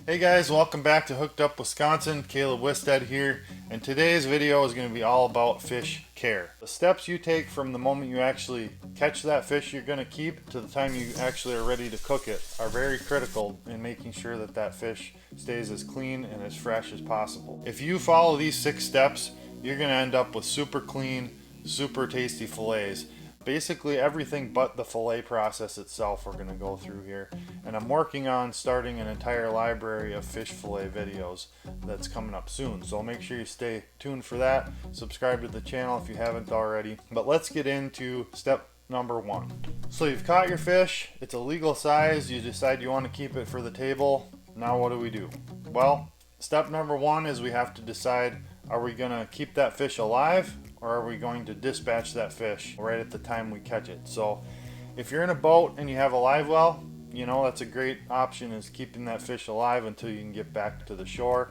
Hey guys, welcome back to Hooked Up Wisconsin. Caleb Wisted here, and today's video is going to be all about fish care. The steps you take from the moment you actually catch that fish you're going to keep to the time you actually are ready to cook it are very critical in making sure that that fish stays as clean and as fresh as possible. If you follow these 6 steps, you're going to end up with super clean, super tasty fillets. Basically everything but the fillet process itself we're going to go through here, and I'm working on starting an entire library of fish fillet videos that's coming up soon, so make sure you stay tuned for that. Subscribe to the channel if you haven't already. But let's get into step number 1. So you've caught your fish, it's a legal size, you decide you want to keep it for the table. Now what do? Well, step number 1 is we have to decide, are we going to keep that fish alive or are we going to dispatch that fish right at the time we catch it? So if you're in a boat and you have a live well, you know, that's a great option, is keeping that fish alive until you can get back to the shore.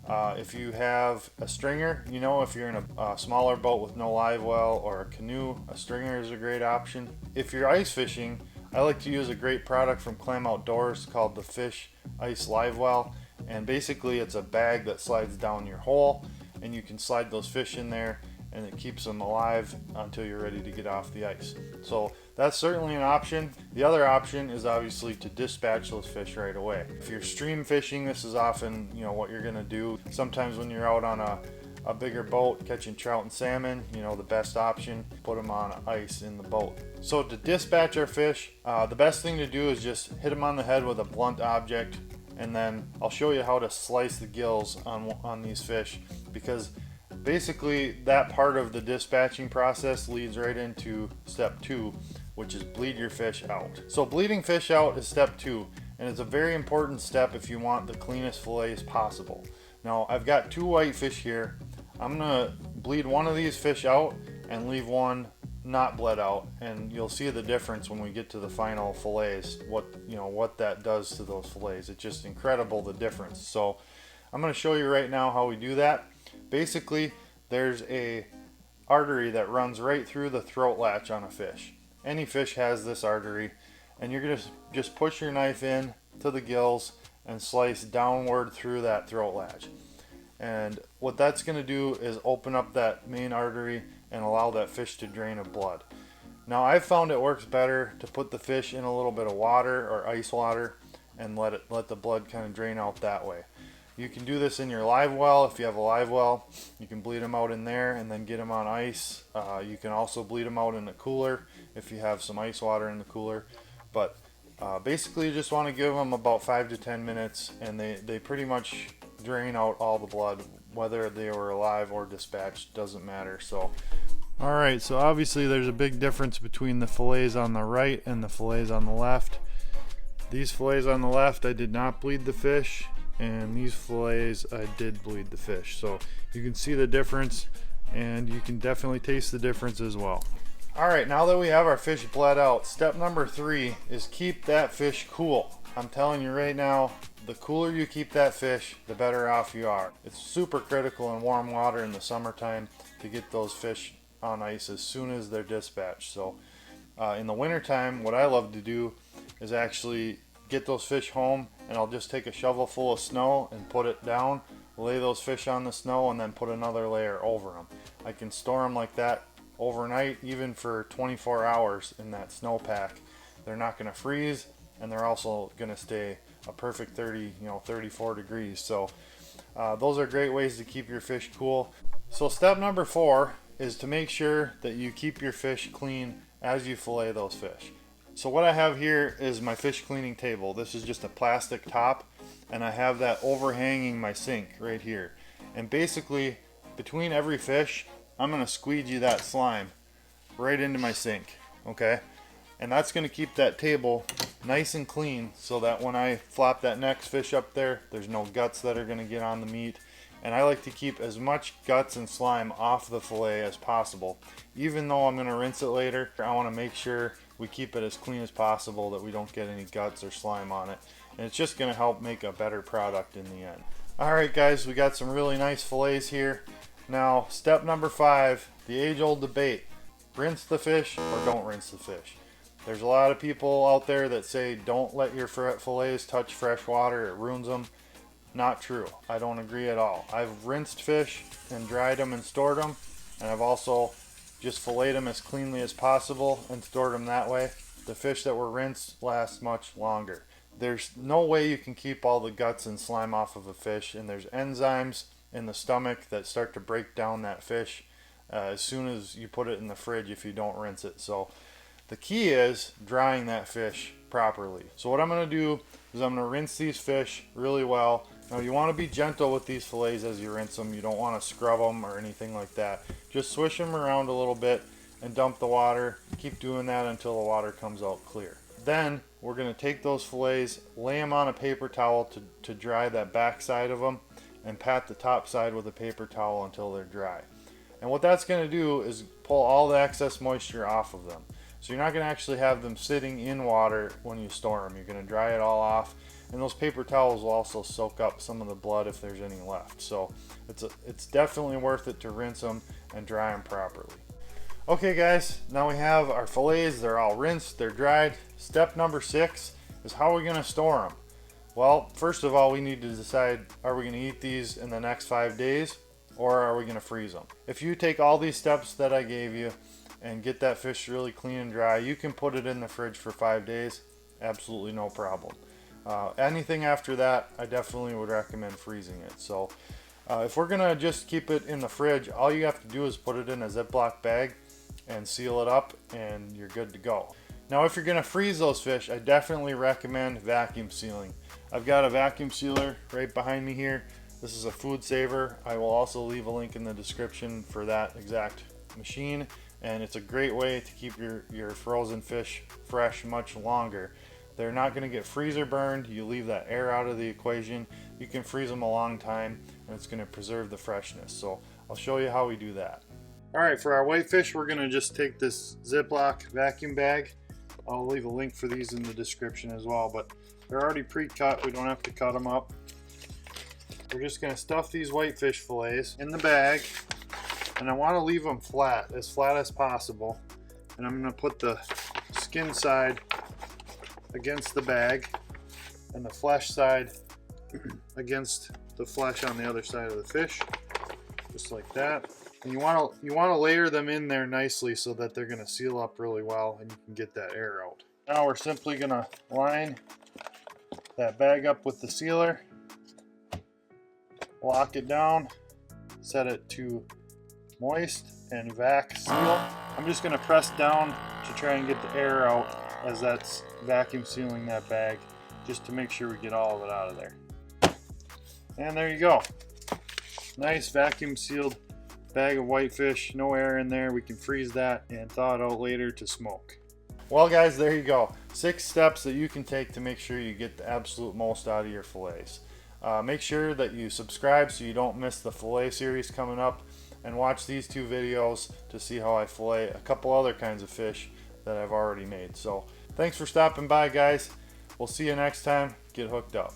If you have a stringer, you know, if you're in a smaller boat with no live well or a canoe, a stringer is a great option. If you're ice fishing, I like to use a great product from Clam Outdoors called the Fish Ice Live Well, and basically it's a bag that slides down your hole and you can slide those fish in there and it keeps them alive until you're ready to get off the ice. So that's certainly an option. The other option is obviously to dispatch those fish right away. If you're stream fishing, this is often, you know, what you're gonna do. Sometimes when you're out on a bigger boat catching trout and salmon, you know, the best option, put them on ice in the boat. So to dispatch our fish, the best thing to do is just hit them on the head with a blunt object, and then I'll show you how to slice the gills on these fish, because basically that part of the dispatching process leads right into step 2, which is bleed your fish out. So bleeding fish out is step 2, and it's a very important step if you want the cleanest fillets possible. Now I've got 2 white fish here. I'm gonna bleed one of these fish out and leave one not bled out, and you'll see the difference when we get to the final fillets, what that does to those fillets. It's just incredible, the difference. So I'm going to show you right now how we do that. Basically, there's a artery that runs right through the throat latch on a fish. Any fish has this artery, and you're going to just push your knife in to the gills and slice downward through that throat latch. And what that's going to do is open up that main artery and allow that fish to drain of blood. Now I've found it works better to put the fish in a little bit of water or ice water and let the blood kind of drain out that way. You can do this in your live well. If you have a live well, you can bleed them out in there and then get them on ice. You can also bleed them out in a cooler if you have some ice water in the cooler. But basically you just want to give them about 5 to 10 minutes, and they pretty much drain out all the blood, whether they were alive or dispatched, doesn't matter. So alright, so obviously there's a big difference between the fillets on the right and the fillets on the left. These fillets on the left, I did not bleed the fish, and these fillets I did bleed the fish. So you can see the difference, and you can definitely taste the difference as well. Alright, now that we have our fish bled out, step number 3 is keep that fish cool. I'm telling you right now, the cooler you keep that fish, the better off you are. It's super critical in warm water in the summertime to get those fish on ice as soon as they're dispatched. So in the wintertime, what I love to do is actually get those fish home, and I'll just take a shovel full of snow and put it down, lay those fish on the snow, and then put another layer over them. I can store them like that overnight, even for 24 hours in that snowpack. They're not going to freeze, and they're also going to stay a perfect 34 degrees. So those are great ways to keep your fish cool. So step number 4 is to make sure that you keep your fish clean as you fillet those fish. So what I have here is my fish cleaning table. This is just a plastic top, and I have that overhanging my sink right here. And basically, between every fish, I'm going to squeegee that slime right into my sink, okay? And that's going to keep that table nice and clean, so that when I flop that next fish up there, there's no guts that are going to get on the meat. And I like to keep as much guts and slime off the fillet as possible. Even though I'm going to rinse it later, I want to make sure we keep it as clean as possible, that we don't get any guts or slime on it. And it's just going to help make a better product in the end. Alright guys, we got some really nice fillets here. Now step number 5, the age-old debate. Rinse the fish or don't rinse the fish. There's a lot of people out there that say don't let your fillets touch fresh water, it ruins them. Not true. I don't agree at all. I've rinsed fish and dried them and stored them, and I've also just filleted them as cleanly as possible and stored them that way. The fish that were rinsed last much longer. There's no way you can keep all the guts and slime off of a fish, and there's enzymes in the stomach that start to break down that fish as soon as you put it in the fridge if you don't rinse it. So the key is drying that fish properly. So what I'm going to do is I'm going to rinse these fish really well. Now you want to be gentle with these fillets as you rinse them. You don't want to scrub them or anything like that. Just swish them around a little bit and dump the water. Keep doing that until the water comes out clear. Then we're going to take those fillets, lay them on a paper towel to dry that back side of them, and pat the top side with a paper towel until they're dry. And what that's going to do is pull all the excess moisture off of them. So you're not going to actually have them sitting in water when you store them. You're going to dry it all off, and those paper towels will also soak up some of the blood if there's any left. So it's definitely worth it to rinse them and dry them properly. Okay guys, now we have our fillets. They're all rinsed, they're dried. Step number 6 is how we're going to store them. Well, first of all, we need to decide, are we going to eat these in the next 5 days, or are we going to freeze them? If you take all these steps that I gave you and get that fish really clean and dry, you can put it in the fridge for 5 days, absolutely no problem. Anything after that, I definitely would recommend freezing it. So if we're gonna just keep it in the fridge, all you have to do is put it in a Ziploc bag and seal it up, and you're good to go. Now if you're gonna freeze those fish, I definitely recommend vacuum sealing. I've got a vacuum sealer right behind me here. This is a Food Saver. I will also leave a link in the description for that exact machine, and it's a great way to keep your frozen fish fresh much longer. They're not going to get freezer burned. You leave that air out of the equation. You can freeze them a long time, and it's going to preserve the freshness. So I'll show you how we do that. Alright, for our whitefish, we're going to just take this Ziploc vacuum bag. I'll leave a link for these in the description as well, but they're already pre-cut. We don't have to cut them up. We're just going to stuff these whitefish fillets in the bag, and I want to leave them flat as possible. And I'm going to put the skin side against the bag and the flesh side against the flesh on the other side of the fish, just like that. And you want to layer them in there nicely so that they're going to seal up really well and you can get that air out. Now we're simply going to line that bag up with the sealer, lock it down, set it to moist, and vac seal. I'm just going to press down to try and get the air out as that's vacuum sealing that bag, just to make sure we get all of it out of there. And there you go. Nice vacuum sealed bag of whitefish, no air in there. We can freeze that and thaw it out later to smoke. Well guys, there you go. 6 steps that you can take to make sure you get the absolute most out of your fillets. Make sure that you subscribe so you don't miss the fillet series coming up, and watch these 2 videos to see how I fillet a couple other kinds of fish that I've already made. So thanks for stopping by guys. We'll see you next time. Get hooked up.